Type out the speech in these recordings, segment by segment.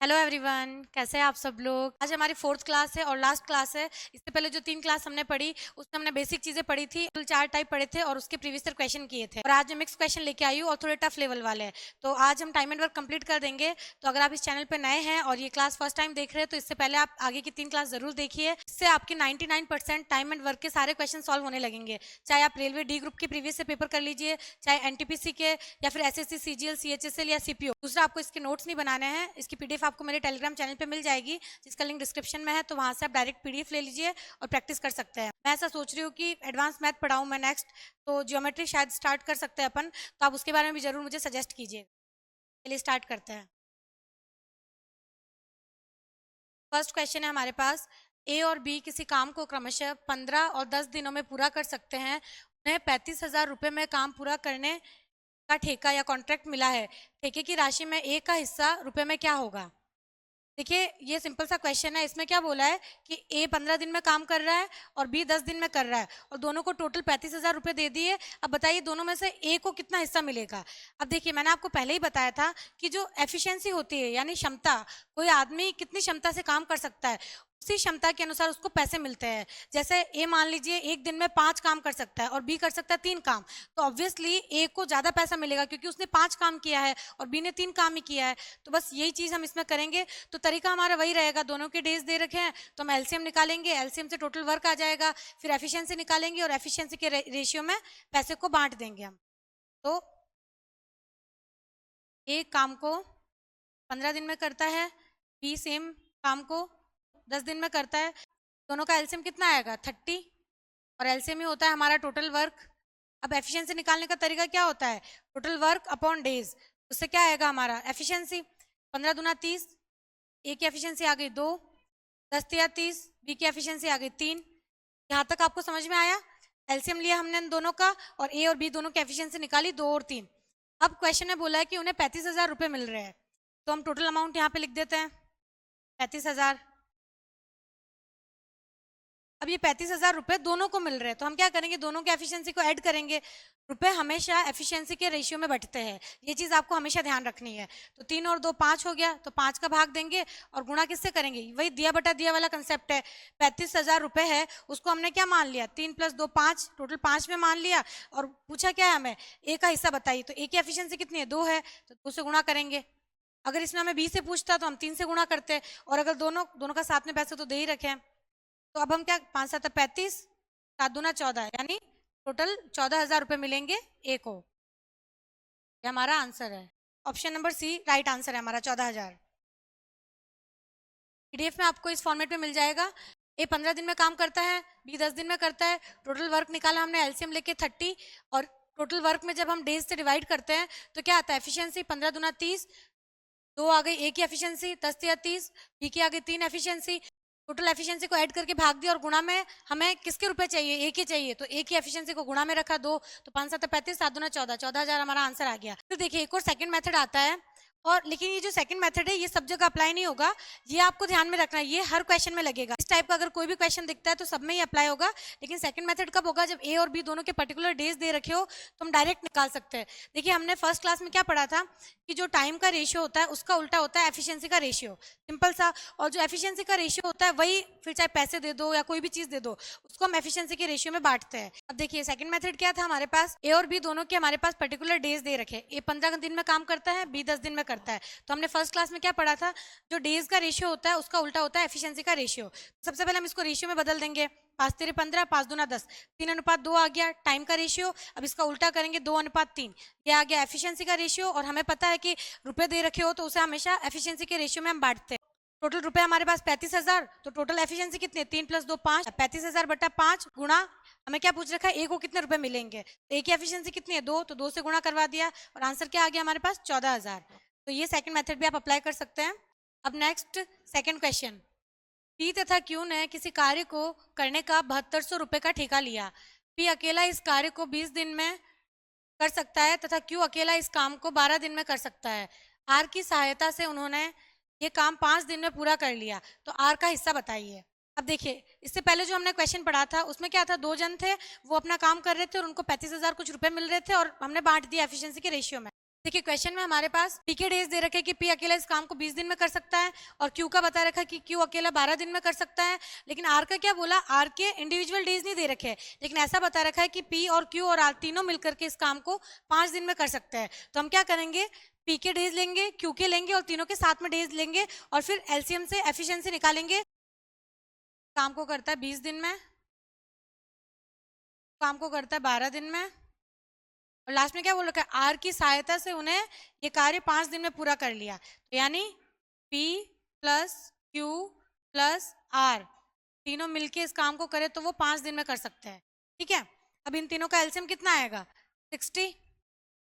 Hello everyone, कैसे हैं आप सब लोग। आज हमारी फोर्थ क्लास है और लास्ट क्लास है। इससे पहले जो 3 क्लास हमने पढ़ी उसमें हमने बेसिक चीजें पढ़ी थी, 4 टाइप पढ़े थे और उसके प्रीवियस ईयर क्वेश्चन किए थे। और आज मैं मिक्स क्वेश्चन लेके आई हूँ और थोड़े टफ लेवल वाले हैं। तो आज हम टाइम एंड वर्क कंप्लीट कर देंगे। तो अगर आप इस चैनल पर नए हैं और ये क्लास फर्स्ट टाइम देख रहे हैं तो इससे पहले आप आगे की 3 क्लास जरूर देखिए। इससे आपके 99% टाइम एंड वर्क के सारे क्वेश्चन सॉल्व होने लगेंगे। चाहे आप रेलवे डी ग्रुप के प्रीवियस से पेपर कर लीजिए, चाहे एनटीपीसी के या फिर एसएससी सीजीएल सीएचएसएल या सीपीओ। दूसरा, आपको इसके नोट्स नहीं बनाने हैं। इसकी पीडीएफ आपको मेरे टेलीग्राम चैनल पे मिल जाएगी, जिसका लिंक डिस्क्रिप्शन में है। तो वहां से आप डायरेक्ट पीडीएफ ले लीजिए और प्रैक्टिस कर सकते हैं। मैं ऐसा सोच रही हूँ कि एडवांस मैथ पढ़ाऊँ मैं नेक्स्ट, तो ज्योमेट्री शायद स्टार्ट कर सकते हैं अपन। तो आप उसके बारे में भी जरूर मुझे सजेस्ट कीजिए। चलिए स्टार्ट करते हैं। फर्स्ट क्वेश्चन है हमारे पास, ए और बी किसी काम को क्रमशः 15 और 10 दिनों में पूरा कर सकते हैं। उन्हें 35,000 रुपये में काम पूरा करने का ठेका या कॉन्ट्रैक्ट मिला है। ठेके की राशि में ए का हिस्सा रुपए में क्या होगा। देखिए, ये सिंपल सा क्वेश्चन है। इसमें क्या बोला है कि ए 15 दिन में काम कर रहा है और बी 10 दिन में कर रहा है और दोनों को टोटल 35,000 रुपये दे दिए। अब बताइए दोनों में से ए को कितना हिस्सा मिलेगा। अब देखिए, मैंने आपको पहले ही बताया था कि जो एफिशिएंसी होती है यानी क्षमता, कोई आदमी कितनी क्षमता से काम कर सकता है उसी क्षमता के अनुसार उसको पैसे मिलते हैं। जैसे ए मान लीजिए एक दिन में 5 काम कर सकता है और बी कर सकता है 3 काम, तो ऑब्वियसली ए को ज्यादा पैसा मिलेगा क्योंकि उसने 5 काम किया है और बी ने 3 काम ही किया है। तो बस यही चीज हम इसमें करेंगे। तो तरीका हमारा वही रहेगा, दोनों के डेज दे रखे हैं तो हम एलसीएम निकालेंगे, एलसीएम से टोटल वर्क आ जाएगा, फिर एफिशिएंसी निकालेंगे और एफिशिएंसी के रेशियो में पैसे को बांट देंगे हम। तो एक काम को 15 दिन में करता है, बी सेम काम को 10 दिन में करता है। दोनों का एलसीएम कितना आएगा 30, और एलसीएम ही होता है हमारा टोटल वर्क। अब एफिशिएंसी निकालने का तरीका क्या होता है, टोटल वर्क अपॉन डेज। उससे क्या आएगा हमारा एफिशिएंसी, 15 दूना 30, ए की एफिशिएंसी आ गई 2, 10 तिया 30, बी की एफिशिएंसी आ गई 3। यहाँ तक आपको समझ में आया। एलसीएम लिया हमने इन दोनों का और ए और बी दोनों की एफिशिएंसी निकाली 2 और 3। अब क्वेश्चन में बोला है कि उन्हें 35,000 रुपये मिल रहे हैं, तो हम टोटल अमाउंट यहाँ पे लिख देते हैं 35,000। अब ये 35,000 रुपये दोनों को मिल रहे हैं तो हम क्या करेंगे, दोनों के एफिशिएंसी को ऐड करेंगे। रुपए हमेशा एफिशिएंसी के रेशियो में बढ़ते हैं, ये चीज आपको हमेशा ध्यान रखनी है। तो 3 और 2 5 हो गया, तो 5 का भाग देंगे और गुणा किससे करेंगे, वही दिया बटा दिया वाला कंसेप्ट है। 35,000 रुपये है, उसको हमने क्या मान लिया, 3 + 2 5, टोटल 5 में मान लिया। और पूछा क्या है हमें, ए का हिस्सा बताइए। तो ए की एफिशिएंसी कितनी है, 2 है, तो 2 से गुणा करेंगे। अगर इसमें हमें बी से पूछता तो हम 3 से गुणा करते, और अगर दोनों दोनों का साथ में पैसे तो दे ही रखे हैं। तो अब हम क्या, 5 7 35, 7 दूना 14, यानी टोटल 14,000 रुपये मिलेंगे ए को। ये हमारा आंसर है। Option number C right answer है हमारा, 14,000। पीडीएफ में आपको इस फॉर्मेट में मिल जाएगा। ए 15 दिन में काम करता है, बी 10 दिन में करता है। टोटल वर्क निकाला हमने एलसीएम लेके 30, और टोटल वर्क में जब हम डेज से डिवाइड करते हैं तो क्या आता है एफिशिएंसी, 15 दूना 30, 2 आ गई ए की एफिशिएंसी, 10 तिया 30, बी की आ गई 3 एफिशिएंसी। टोटल एफिशिएंसी को ऐड करके भाग दिया और गुणा में हमें किसके रुपए चाहिए, ए के चाहिए, तो ए की एफिशिएंसी को गुणा में रखा 2, तो 5 7 35, 7 दूना 14, 14,000 हमारा आंसर आ गया। फिर देखिए एक और सेकंड मेथड आता है, और लेकिन ये जो सेकंड मेथड है ये सब जगह अप्लाई नहीं होगा, ये आपको ध्यान में रखना है, ये हर क्वेश्चन में लगेगा। इस टाइप का अगर कोई भी क्वेश्चन दिखता है तो सब में ही अप्लाई होगा। लेकिन सेकंड मेथड कब होगा, जब ए और बी दोनों के पर्टिकुलर डेज दे रखे हो तो हम डायरेक्ट निकाल सकते हैं। देखिए हमने फर्स्ट क्लास में क्या पढ़ा था कि जो टाइम का रेशियो होता है उसका उल्टा होता है एफिशिएंसी का रेशियो, सिंपल सा। और जो एफिशिएंसी का रेशियो होता है वही, फिर चाहे पैसे दे दो या कोई भी चीज दे दो, उसको हम एफिशिएंसी के रेशियो में बांटते हैं। अब देखिए सेकंड मेथड क्या था हमारे पास, ए और बी दोनों के हमारे पास पर्टिकुलर डेज दे रखे। ए 15 दिन में काम करता है, बी 10 दिन में करता है। तो हमने फर्स्ट क्लास में क्या पढ़ा था, जो डेज का रेशियो होता है उसका उल्टा होता है एफिशिएंसी का रेशियो। सबसे पहले हम इसको रेशियो में बदल देंगे, 5 तेरे 15, 5 दूना 10, 3:2 आ गया टाइम का रेशियो। अब इसका उल्टा करेंगे 2:3, ये आ गया एफिशिएंसी का रेशियो। और हमें पता है कि रुपए दे रखे हो तो उसे हमेशा एफिशिएंसी के रेशियो में हम बांटते हैं। टोटल रुपए हमारे पास 35,000, तो टोटल एफिशिएंसी कितने, 3 + 2 5, 35,000 बटा 5 गुणा, हमें क्या पूछ रखा है, ए को कितने रुपए मिलेंगे, तो ए की एफिशिएंसी कितनी है 2, तो 2 से गुणा करवा दिया और आंसर क्या आ गया हमारे पास 14,000। तो ये सेकंड मेथड भी आप अप्लाई कर सकते हैं। अब नेक्स्ट सेकंड क्वेश्चन, पी तथा क्यू ने किसी कार्य को करने का 7200 रुपए का ठेका लिया। पी अकेला इस कार्य को 20 दिन में कर सकता है तथा क्यू अकेला इस काम को 12 दिन में कर सकता है। आर की सहायता से उन्होंने ये काम 5 दिन में पूरा कर लिया, तो आर का हिस्सा बताइए। अब देखिए इससे पहले जो हमने क्वेश्चन पढ़ा था उसमें क्या था, 2 जन थे, वो अपना काम कर रहे थे और उनको 35,000 कुछ रुपए मिल रहे थे और हमने बांट दिया एफिशिएंसी के रेशियो में। देखिए क्वेश्चन में हमारे पास पी के डेज दे रखे हैं कि पी अकेला इस काम को 20 दिन में कर सकता है और क्यू का बता रखा है कि क्यू अकेला 12 दिन में कर सकता है। लेकिन आर का क्या बोला, आर के इंडिविजुअल डेज नहीं दे रखे हैं, लेकिन ऐसा बता रखा है कि पी और क्यू और आर तीनों मिलकर के इस काम को 5 दिन में कर सकते हैं। तो हम क्या करेंगे, पी के डेज लेंगे, क्यू के लेंगे और तीनों के साथ में डेज लेंगे और फिर एलसीएम से एफिशिएंसी निकालेंगे। काम को करता है 20 दिन में, काम को करता है 12 दिन में और लास्ट में क्या बोल रखा है, आर की सहायता से उन्हें ये कार्य 5 दिन में पूरा कर लिया। तो यानी P plus Q plus R तीनों मिलके इस काम को करे तो वो 5 दिन में कर सकते हैं। ठीक है, अब इन तीनों का एलसीएम कितना आएगा, 60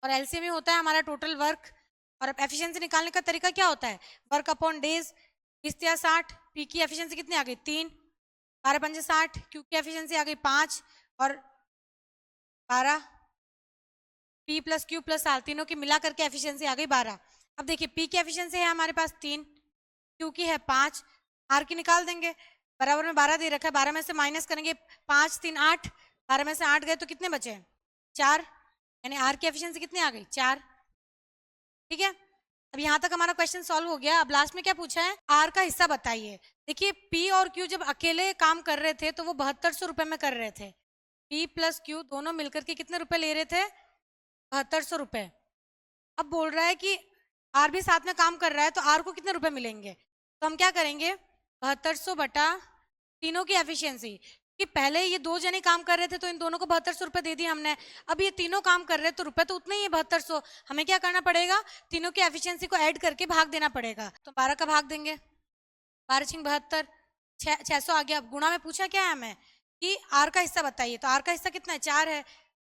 और एलसीएम ही होता है हमारा टोटल वर्क। और अब एफिशिएंसी निकालने का तरीका क्या होता है, वर्क अपॉन डेज, 20 या 60, पी की एफिशिएंसी कितनी आ गई 3, 12 पंजे 60, क्यू की एफिशिएंसी आ गई 5 और 12, P plus Q plus R तीनों की मिला करके एफिशिएंसी आ गई 12। अब देखिए P की एफिशिएंसी है हमारे पास 3, क्यू की है 5, आर की निकाल देंगे, बराबर में 12 दे रखा है, 12 में से माइनस करेंगे 5 3 8, 12 में से 8 गए तो कितने बचे 4, यानी आर की एफिशिएंसी कितनी आ गई 4। ठीक है, अब यहाँ तक हमारा क्वेश्चन सॉल्व हो गया। अब लास्ट में क्या पूछा है, आर का हिस्सा बताइए। देखिए P और Q जब अकेले काम कर रहे थे तो वो 7200 रुपए में कर रहे थे, P प्लस क्यू दोनों मिलकर के कितने रुपए ले रहे थे 7200 रुपए। अब बोल रहा है कि आर भी साथ में काम कर रहा है तो आर को कितने रुपए मिलेंगे, तो हम क्या करेंगे 7200 बटा तीनों की एफिशिएंसी, कि पहले ये 2 जने काम कर रहे थे तो इन दोनों को 7200 रुपए दे दिए हमने, अब ये तीनों काम कर रहे हैं तो रुपए तो उतने ही है 7200, हमें क्या करना पड़ेगा, तीनों की एफिशिएंसी को ऐड करके भाग देना पड़ेगा। तो 12 का भाग देंगे, 12 छिंग 72, 600 आ गया। अब गुणा में पूछा क्या है हमें कि आर का हिस्सा बताइए, तो आर का हिस्सा कितना है 4 है,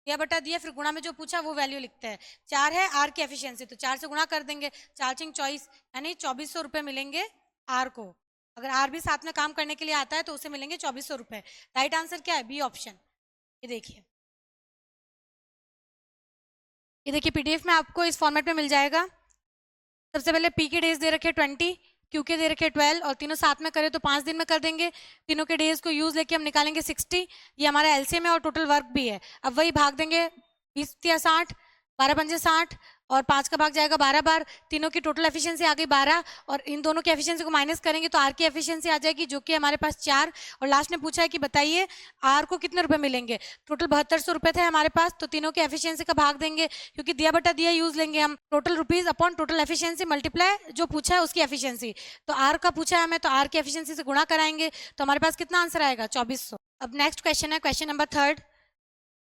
दिया बटा दिया, फिर गुणा में जो पूछा वो वैल्यू लिखते हैं, 4 है आर की एफिशिएंसी तो 4 से गुणा कर देंगे, 4 छिंग 24, यानी 2400 रुपए मिलेंगे आर को। अगर आर भी साथ में काम करने के लिए आता है तो उसे मिलेंगे 2400 रुपए। राइट आंसर क्या है, बी ऑप्शन। ये देखिए, ये देखिए पीडीएफ में आपको इस फॉर्मेट में मिल जाएगा। सबसे पहले पी के डेज दे रखे 20, क्यू के दे रखे 12 और तीनों साथ में करें तो 5 दिन में कर देंगे। तीनों के डेज को यूज लेके हम निकालेंगे 60, ये हमारा एलसीएम है और टोटल वर्क भी है। अब वही भाग देंगे 20 या 60, 12 पंजे 60 और 5 का भाग जाएगा 12 बार, तीनों की टोटल एफिशिएंसी आ गई 12 और इन दोनों की एफिशिएंसी को माइनस करेंगे तो आर की एफिशिएंसी आ जाएगी जो कि हमारे पास 4। और लास्ट में पूछा है कि बताइए आर को कितने रुपए मिलेंगे, टोटल 7200 रुपए थे हमारे पास, तो तीनों की एफिशिएंसी का भाग देंगे क्योंकि दिया बटा दिया यूज लेंगे हम, total rupees upon total efficiency multiply जो पूछा है उसकी एफिशिएंसी। तो आर का पूछा है हमें तो आर की एफिशिएंसी से गुणा कराएंगे तो हमारे पास कितना आंसर आएगा 2400। अब नेक्स्ट क्वेश्चन है क्वेश्चन नंबर 3,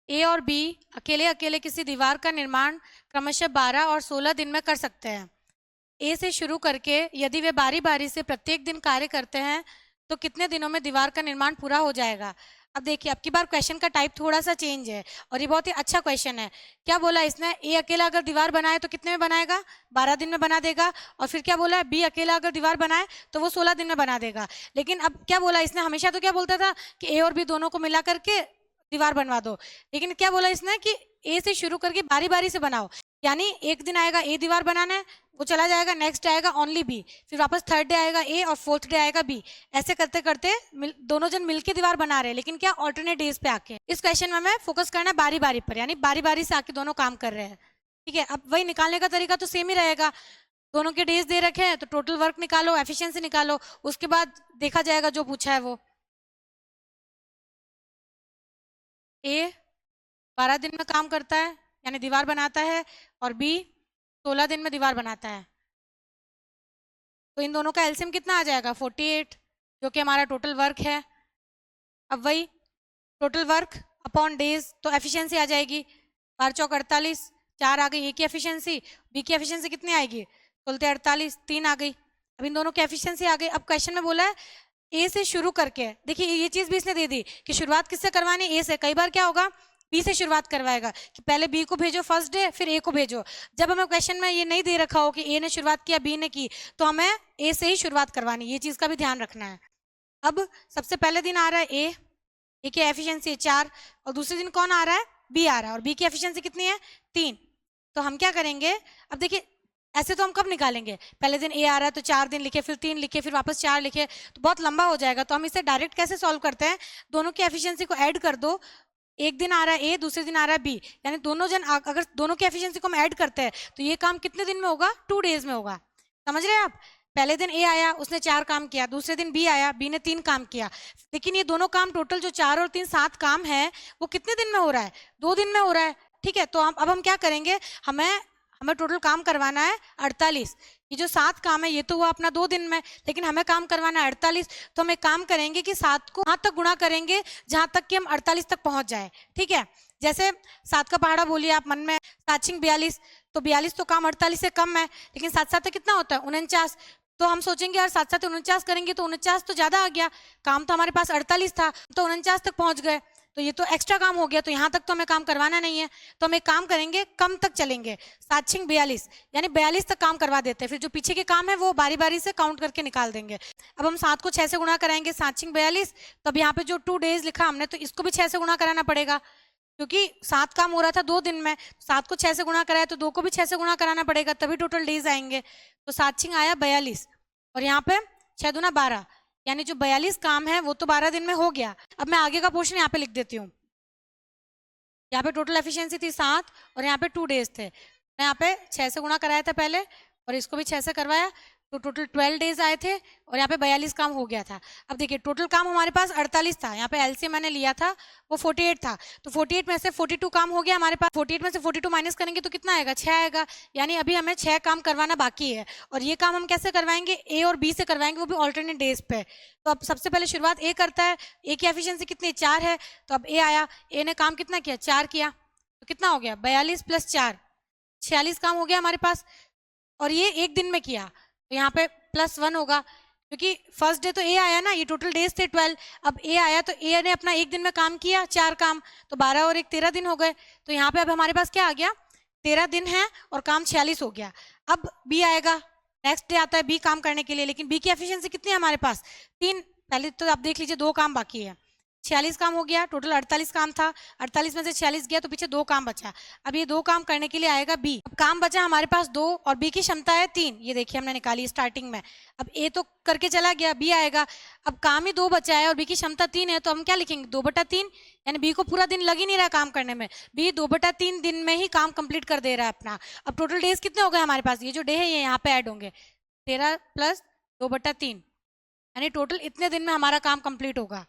ए और बी अकेले अकेले किसी दीवार का निर्माण क्रमशः 12 और 16 दिन में कर सकते हैं। ए से शुरू करके यदि वे बारी बारी से प्रत्येक दिन कार्य करते हैं तो कितने दिनों में दीवार का निर्माण पूरा हो जाएगा। अब देखिए, अब की बार क्वेश्चन का टाइप थोड़ा सा चेंज है और ये बहुत ही अच्छा क्वेश्चन है। क्या बोला इसने, ए अकेला अगर दीवार बनाए तो कितने में बनाएगा 12 दिन में बना देगा, और फिर क्या बोला बी अकेला अगर दीवार बनाए तो वो 16 दिन में बना देगा। लेकिन अब क्या बोला इसने, हमेशा तो क्या बोलता था कि ए और बी दोनों को मिला करके दीवार बनवा दो, लेकिन क्या बोला इसने कि ए से शुरू करके बारी बारी से बनाओ, यानी एक दिन आएगा ए दीवार बनाना है, वो चला जाएगा, नेक्स्ट आएगा ओनली बी, फिर वापस थर्ड डे आएगा ए और फोर्थ डे आएगा बी, ऐसे करते करते दोनों जन मिलके दीवार बना रहे हैं, लेकिन क्या ऑल्टरनेट डेज पे आके। इस क्वेश्चन में हमें फोकस करना है बारी बारी पर, यानी बारी बारी से आके दोनों काम कर रहे हैं। ठीक है, अब वही निकालने का तरीका तो सेम ही रहेगा, दोनों के डेज दे रखे हैं तो टोटल वर्क निकालो, एफिशिएंसी निकालो, उसके बाद देखा जाएगा जो पूछा है वो। ए 12 दिन में काम करता है यानी दीवार बनाता है और बी 16 दिन में दीवार बनाता है, तो इन दोनों का एलसीएम कितना आ जाएगा 48, जो कि हमारा टोटल वर्क है। अब वही टोटल वर्क अपॉन डेज, तो एफिशिएंसी आ जाएगी 12 चौक 48, 4 आ गई ए की एफिशिएंसी, बी की एफिशिएंसी कितनी आएगी 16 48, 3 आ गई। अब इन दोनों की एफिशिएंसी आ गई। अब क्वेश्चन में बोला है ए से शुरू करके, देखिए ये चीज भी इसने दे दी कि शुरुआत किससे करवानी, ए से। कई बार क्या होगा बी से शुरुआत करवाएगा कि पहले बी को भेजो फर्स्ट डे फिर ए को भेजो। जब हमें क्वेश्चन में ये नहीं दे रखा हो कि ए ने शुरुआत किया बी ने की, तो हमें ए से ही शुरुआत करवानी, ये चीज का भी ध्यान रखना है। अब सबसे पहले दिन आ रहा है ए की एफिशिएंसी 4 और दूसरे दिन कौन आ रहा है बी आ रहा है, और बी की एफिशिएंसी कितनी है 3। तो हम क्या करेंगे, अब देखिए ऐसे तो हम कब निकालेंगे, पहले दिन ए आ रहा है तो 4 दिन लिखे, फिर 3 लिखे, फिर वापस 4 लिखे, तो बहुत लंबा हो जाएगा। तो हम इसे डायरेक्ट कैसे सॉल्व करते हैं, दोनों की एफिशिएंसी को ऐड कर दो एक दिन आ रहा है ए, दूसरे दिन आ रहा है बी, यानी दोनों जन अगर दोनों की एफिशिएंसी को हम ऐड करते हैं तो ये काम कितने दिन में होगा? 2 डेज में होगा। समझ रहे हैं आप? पहले दिन ए आया, उसने 4 काम किया, दूसरे दिन बी आया, बी ने 3 काम किया, लेकिन ये दोनों काम टोटल जो 4 और 3 7 काम है वो कितने दिन में हो रहा है? 2 दिन में हो रहा है। ठीक है, तो अब हम क्या करेंगे, हमें टोटल काम करवाना है 48। ये जो 7 काम है ये तो हुआ अपना 2 दिन में, लेकिन हमें काम करवाना है 48। तो हम एक काम करेंगे कि 7 को वहां तक गुणा करेंगे जहां तक कि हम 48 तक पहुंच जाए। ठीक है, जैसे 7 का पहाड़ा बोलिए आप मन में, 7 42, तो 42 तो काम 48 से कम है, लेकिन 7 7 कितना होता है? 49। तो हम सोचेंगे यार 7 7 49 करेंगे तो 49 तो ज्यादा आ गया, काम तो हमारे पास 48 था, तो 49 तक पहुंच गए, तो ये तो एक्स्ट्रा काम हो गया, तो यहाँ तक तो हमें काम करवाना नहीं है। तो हम एक काम करेंगे, कम तक चलेंगे, 7 6 42, यानी 42 तक काम करवा देते हैं, फिर जो पीछे के काम है वो बारी बारी से काउंट करके निकाल देंगे। अब हम 7 को 6 से गुणा कराएंगे, 7 6 42, तब यहाँ पे जो 2 डेज लिखा हमने तो इसको भी 6 से गुणा कराना पड़ेगा, क्योंकि 7 काम हो रहा था 2 दिन में, 7 को 6 से गुणा कराया तो 2 को भी 6 से गुणा कराना पड़ेगा, तभी टोटल डेज आएंगे। तो 7 6 आया 42, और यहाँ पे 6 दूना 12, यानी जो 42 काम है वो तो 12 दिन में हो गया। अब मैं आगे का पोर्शन यहाँ पे लिख देती हूँ। यहाँ पे टोटल एफिशिएंसी थी 7 और यहाँ पे 2 डेज थे, मैं यहाँ पे 6 से गुणा कराया था पहले और इसको भी 6 से करवाया, तो टोटल 12 डेज आए थे और यहाँ पे 42 काम हो गया था। अब देखिए टोटल काम हमारे पास 48 था, यहाँ पे एलसीएम मैंने लिया था वो 48 था, तो 48 में से 42 काम हो गया हमारे पास, 48 में से 42 माइनस करेंगे तो कितना आएगा? 6 आएगा, यानी अभी हमें 6 काम करवाना बाकी है। और ये काम हम कैसे करवाएंगे? ए और बी से करवाएंगे, वो भी ऑल्टरनेट डेज पे। तो अब सबसे पहले शुरुआत ए करता है, ए की एफिशिएंसी कितनी? 4 है, तो अब ए आया, ए ने काम कितना किया? 4 किया, तो कितना हो गया? 42 + 4 46 काम हो गया हमारे पास, और ये एक दिन में किया, तो यहाँ पे +1 होगा, क्योंकि फर्स्ट डे तो ए आया ना, ये टोटल डेज थे 12, अब ए आया तो ए ने अपना एक दिन में काम किया 4 काम, तो 12 और 1 13 दिन हो गए, तो यहाँ पे अब हमारे पास क्या आ गया? 13 दिन है और काम 46 हो गया। अब बी आएगा, नेक्स्ट डे आता है बी काम करने के लिए, लेकिन बी की एफिशिएंसी कितनी है हमारे पास? 3, पहले तो आप देख लीजिए 2 काम बाकी है, 46 काम हो गया, टोटल 48 काम था, 48 में से 46 गया तो पीछे 2 काम बचा। अब ये 2 काम करने के लिए आएगा बी, अब काम बचा हमारे पास 2 और बी की क्षमता है 3, ये देखिए हमने निकाली स्टार्टिंग में। अब ए तो करके चला गया, बी आएगा, अब काम ही 2 बचा है और बी की क्षमता 3 है, तो हम क्या लिखेंगे? 2/3, यानी बी को पूरा दिन लग ही नहीं रहा काम करने में, बी 2/3 दिन में ही काम कंप्लीट कर दे रहा है अपना। अब टोटल डेज कितने हो गए हमारे पास? ये जो डे है ये यहाँ पे ऐड होंगे, 13 + 2/3, यानी टोटल इतने दिन में हमारा काम कंप्लीट होगा।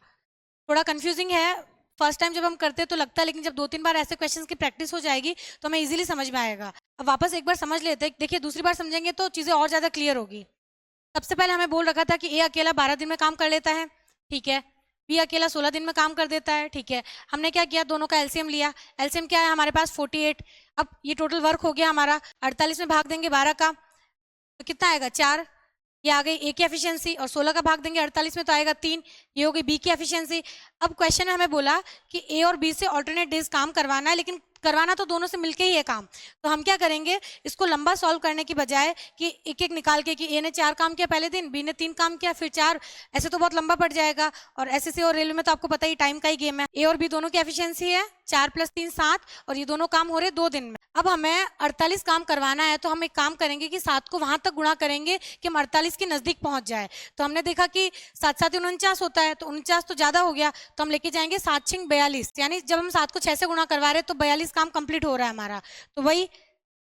थोड़ा कंफ्यूजिंग है, फर्स्ट टाइम जब हम करते हैं तो लगता है, लेकिन जब 2 3 बार ऐसे क्वेश्चंस की प्रैक्टिस हो जाएगी तो हमें इजीली समझ में आएगा। अब वापस एक बार समझ लेते हैं, देखिए दूसरी बार समझेंगे तो चीज़ें और ज़्यादा क्लियर होगी। सबसे पहले हमें बोल रखा था कि ए अकेला 12 दिन में काम कर लेता है, ठीक है, बी अकेला 16 दिन में काम कर देता है, ठीक है। हमने क्या किया? दोनों का एलसीएम लिया, एलसीएम क्या है हमारे पास? 48। अब ये टोटल वर्क हो गया हमारा, 48 में भाग देंगे 12 का तो कितना आएगा? 4, ये आ गई ए की एफिशिएंसी, और 16 का भाग देंगे 48 में तो आएगा 3, ये हो गई बी की एफिशिएंसी। अब क्वेश्चन में हमें बोला कि ए और बी से ऑल्टरनेट डेज काम करवाना है, लेकिन करवाना तो दोनों से मिलके ही है काम, तो हम क्या करेंगे? इसको लंबा सॉल्व करने की बजाय कि एक एक निकाल के कि ए ने 4 काम किया पहले दिन, बी ने 3 काम किया, फिर 4, ऐसे तो बहुत लंबा पड़ जाएगा, और एसएससी और रेलवे में तो आपको पता ही टाइम का ही गेम है। ए और बी दोनों की एफिशिएंसी है 4 + 3 7, और ये दोनों काम हो रहे 2 दिन में। अब हमें 48 काम करवाना है, तो हम एक काम करेंगे कि 7 को वहां तक गुणा करेंगे कि हम 48 के नजदीक पहुंच जाए। तो हमने देखा कि 7 7 49 होता है, तो 49 तो ज्यादा हो गया, तो हम लेके जाएंगे 7 6 42, यानी जब हम 7 को 6 से गुणा करवा रहे हैं तो 42 काम कंप्लीट हो रहा है हमारा। तो वही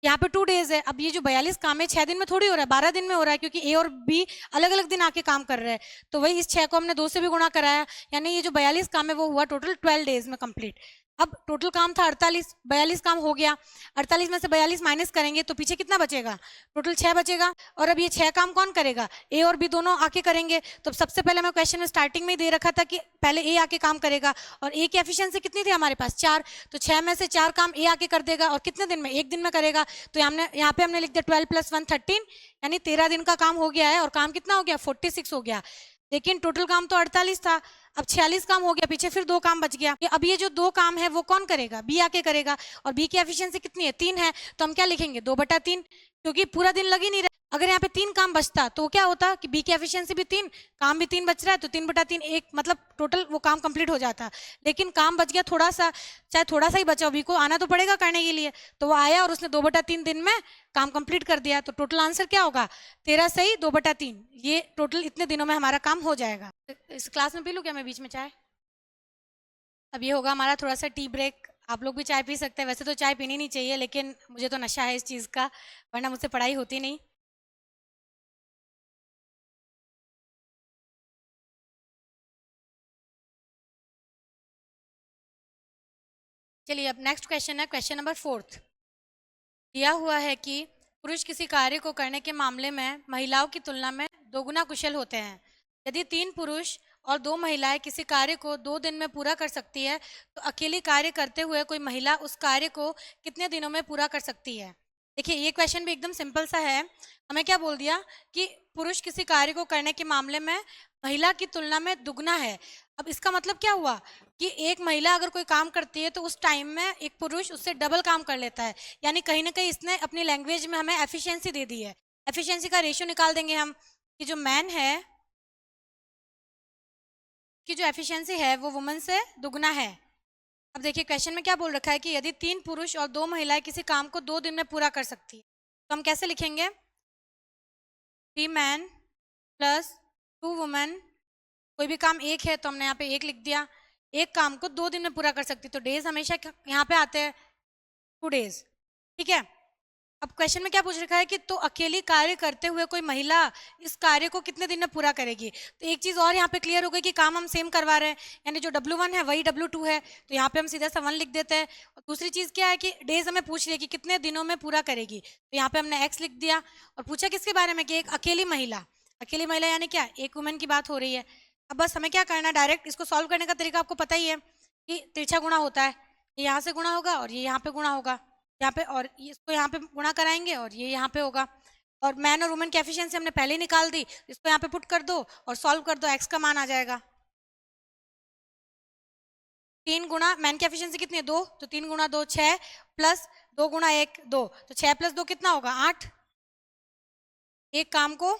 यहाँ पे 2 डेज है। अब ये जो 42 काम है 6 दिन में थोड़ी हो रहा है, 12 दिन में हो रहा है, क्योंकि ए और बी अलग अलग दिन आके काम कर रहे हैं। तो वही इस 6 को हमने 2 से भी गुणा कराया, यानी ये जो 42 काम है वो हुआ टोटल 12 डेज में कंप्लीट। अब टोटल काम था 48, 42 काम हो गया, 48 में से 42 माइनस करेंगे तो पीछे कितना बचेगा? टोटल 6 बचेगा, और अब ये 6 काम कौन करेगा? ए और बी दोनों आके करेंगे। तो सबसे पहले मैं क्वेश्चन में स्टार्टिंग में ही दे रखा था कि पहले ए आके काम करेगा, और ए की एफिशिएंसी कितनी थी हमारे पास? 4, तो 6 में से 4 काम ए आके कर देगा, और कितने दिन में? एक दिन में करेगा। तो हमने यहाँ पे हमने लिख दिया 12 + 1 13, यानी 13 दिन का काम हो गया है, और काम कितना हो गया? 46 हो गया, लेकिन टोटल काम तो 48 था, अब 46 काम हो गया, पीछे फिर 2 काम बच गया। अब ये जो 2 काम है वो कौन करेगा? बी आके करेगा, और बी की एफिशिएंसी कितनी है? 3 है, तो हम क्या लिखेंगे? 2/3, क्योंकि पूरा दिन लग ही नहीं रहा। अगर यहाँ पे 3 काम बचता तो क्या होता कि बी की एफिशिएंसी भी 3, काम भी 3 बच रहा है, तो 3/3 एक मतलब टोटल वो काम कंप्लीट हो जाता। लेकिन काम बच गया थोड़ा सा, चाहे थोड़ा सा ही बचा, बी को आना तो पड़ेगा करने के लिए, तो वो आया और उसने 2/3 दिन में काम कंप्लीट कर दिया। तो टोटल आंसर क्या होगा? 13 सही 2/3, ये टोटल इतने दिनों में हमारा काम हो जाएगा। इस क्लास में पी लूँ क्या मैं बीच में चाय? अब ये होगा हमारा थोड़ा सा टी ब्रेक। आप लोग भी चाय पी सकते हैं, वैसे तो चाय पीनी नहीं चाहिए लेकिन मुझे तो नशा है इस चीज़ का, वरना मुझसे पढ़ाई होती नहीं। चलिए अब नेक्स्ट क्वेश्चन है, क्वेश्चन नंबर 4। दिया हुआ है कि पुरुष किसी कार्य को करने के मामले में महिलाओं की तुलना में दोगुना कुशल होते हैं। यदि 3 पुरुष और 2 महिलाएं किसी कार्य को 2 दिन में पूरा कर सकती है, तो अकेली कार्य करते हुए कोई महिला उस कार्य को कितने दिनों में पूरा कर सकती है। देखिए ये क्वेश्चन भी एकदम सिंपल सा है। हमें क्या बोल दिया कि पुरुष किसी कार्य को करने के मामले में महिला की तुलना में दुगना है। अब इसका मतलब क्या हुआ कि एक महिला अगर कोई काम करती है तो उस टाइम में एक पुरुष उससे डबल काम कर लेता है। यानी कहीं ना कहीं इसने अपनी लैंग्वेज में हमें एफिशिएंसी दे दी है। एफिशिएंसी का रेशियो निकाल देंगे हम कि जो मैन है कि जो एफिशिएंसी है वो वुमन से दुगना है। अब देखिए क्वेश्चन में क्या बोल रखा है कि यदि 3 पुरुष और 2 महिलाएं किसी काम को 2 दिन में पूरा कर सकती है, तो हम कैसे लिखेंगे? 3 मैन प्लस 2 वुमेन। कोई भी काम एक है तो हमने यहाँ पे एक लिख दिया। एक काम को 2 दिन में पूरा कर सकती, तो डेज हमेशा यहाँ पे आते हैं 2 डेज। ठीक है। अब क्वेश्चन में क्या पूछ रखा है कि तो अकेली कार्य करते हुए कोई महिला इस कार्य को कितने दिन में पूरा करेगी। तो एक चीज और यहाँ पे क्लियर हो गई कि काम हम सेम करवा रहे हैं, यानी जो W1 है वही W2 है, तो यहाँ पे हम सीधा सा 1 लिख देते हैं। और दूसरी चीज क्या है कि डेज हमें पूछ लिया कि कितने दिनों में पूरा करेगी, तो यहाँ पे हमने X लिख दिया। और पूछा किसके बारे में कि एक अकेली महिला। अकेली महिला यानी क्या, एक वुमेन की बात हो रही है। अब बस हमें क्या करना है, डायरेक्ट इसको सॉल्व करने का तरीका आपको पता ही है कि तिरछा गुणा होता है। ये यहाँ से गुणा होगा और ये यहाँ पे गुणा होगा यहाँ पे, और इसको यहाँ पे गुणा कराएंगे और ये यहाँ पे होगा। और मैन और वुमेन की एफिशिएंसी हमने पहले ही निकाल दी, इसको यहाँ पे पुट कर दो और सॉल्व कर दो, एक्स का मान आ जाएगा 3 गुणा मैन की एफिशिएंसी कितनी है 2, तो 3 गुणा 2 6 प्लस 2 गुणा 1 2, तो 6 + 2 कितना होगा 8। एक काम को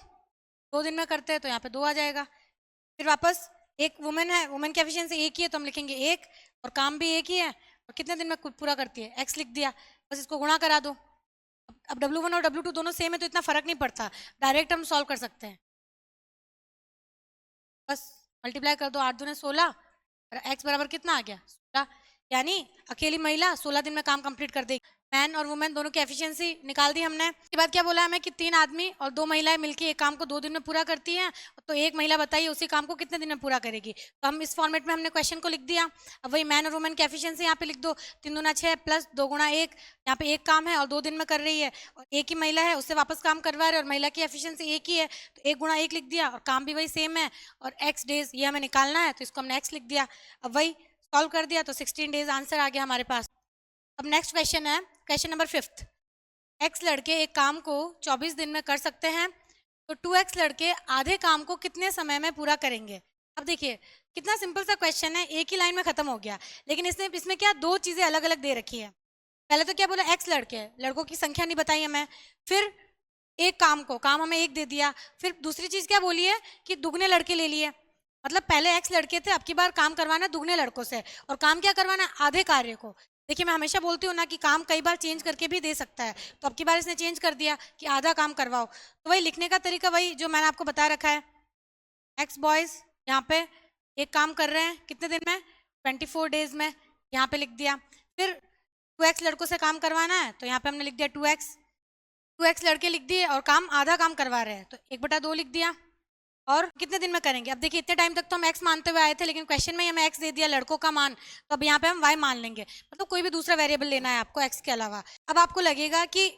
2 दिन में करते हैं तो यहाँ पे 2 आ जाएगा। फिर वापस एक वुमेन है, वुमेन की एफिशिएंसी एक ही है तो हम लिखेंगे 1, और काम भी एक ही है और कितने दिन में पूरा करती है एक्स लिख दिया। बस इसको गुणा करा दो। अब W1 और W2 दोनों सेम है तो इतना फर्क नहीं पड़ता, डायरेक्ट हम सॉल्व कर सकते हैं। बस मल्टीप्लाई कर दो, 8 दूने 16 और x बराबर कितना आ गया 16। यानी अकेली महिला 16 दिन में काम कंप्लीट कर देगी। मैन और वुमेन दोनों की एफिशिएंसी निकाल दी हमने। इसके बाद क्या बोला हमें कि 3 आदमी और 2 महिलाएं मिलकर एक काम को 2 दिन में पूरा करती हैं, तो एक महिला बताइए उसी काम को कितने दिन में पूरा करेगी। तो हम इस फॉर्मेट में हमने क्वेश्चन को लिख दिया। अब वही मैन और वुमेन की एफिशिएंसी यहाँ पे लिख दो, 3 दूना 6 प्लस 2 गुणा 1। यहाँ पे एक काम है और 2 दिन में कर रही है और एक ही महिला है, उससे वापस काम करवा रहे हैं और महिला की एफिशिएंसी एक ही है, तो 1 गुणा 1 लिख दिया और काम भी वही सेम है और x डेज ये हमें निकालना है, तो इसको हमने x लिख दिया। अब वही सॉल्व कर दिया तो 16 डेज आंसर आ गया हमारे पास। अब नेक्स्ट क्वेश्चन है, क्वेश्चन नंबर 5। x लड़के एक काम को 24 दिन में कर सकते हैं, तो 2x लड़के आधे काम को कितने समय में पूरा करेंगे। अब देखिए कितना सिंपल सा क्वेश्चन है, एक ही लाइन में खत्म हो गया, लेकिन इसमें क्या दो चीजें अलग अलग दे रखी है। पहले तो क्या बोला, x लड़के हैं, लड़कों की संख्या नहीं बताई हमें। फिर एक काम हमें एक दे दिया। फिर दूसरी चीज क्या बोली है कि दुगने लड़के ले लिए, मतलब पहले एक्स लड़के थे, अब की बार काम करवाना दुगने लड़कों से, और काम क्या करवाना है, आधे कार्य को। देखिए मैं हमेशा बोलती हूँ ना कि काम कई बार चेंज करके भी दे सकता है, तो अब की बार इसने चेंज कर दिया कि आधा काम करवाओ। तो वही लिखने का तरीका वही जो मैंने आपको बता रखा है। एक्स बॉयज यहाँ पे एक काम कर रहे हैं कितने दिन में, 24 डेज में, यहाँ पे लिख दिया। फिर 2x लड़कों से काम करवाना है, तो यहाँ पे हमने लिख दिया 2x लड़के लिख दिए और काम आधा काम करवा रहे हैं, तो 1/2 लिख दिया। और कितने दिन में करेंगे, अब देखिए इतने टाइम तक तो हम x मानते हुए आए थे, लेकिन क्वेश्चन में हमें x दे दिया लड़कों का मान, तो अब यहाँ पे हम y मान लेंगे, मतलब कोई भी दूसरा वेरिएबल लेना है आपको x के अलावा। अब आपको लगेगा कि